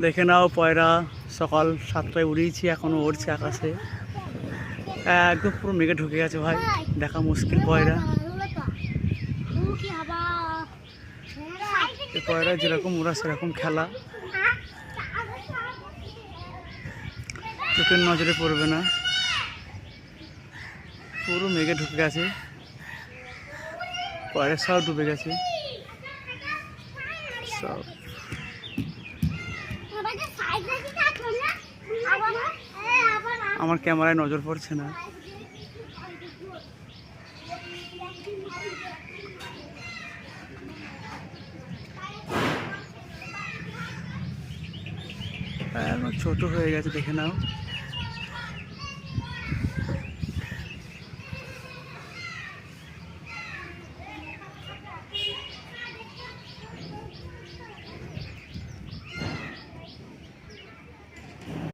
দেখে নাও পয়রা সকাল 7টায় উড়িয়েছি, এখনো উড়ছে আকাশে, একদম পুরো মেঘে ঢুকে গেছে ভাই, দেখা মুশকিল পয়রা। এই পয়রা যেরকম ওরা সেরকম খেলা, চোখের নজরে পড়বে না, পুরো মেঘে ঢুকে গেছে, পয়রা সব ডুবে গেছে সব। আমার ক্যামেরায় নজর পড়ছে না। ছোট হয়ে গেছে, দেখে নাও।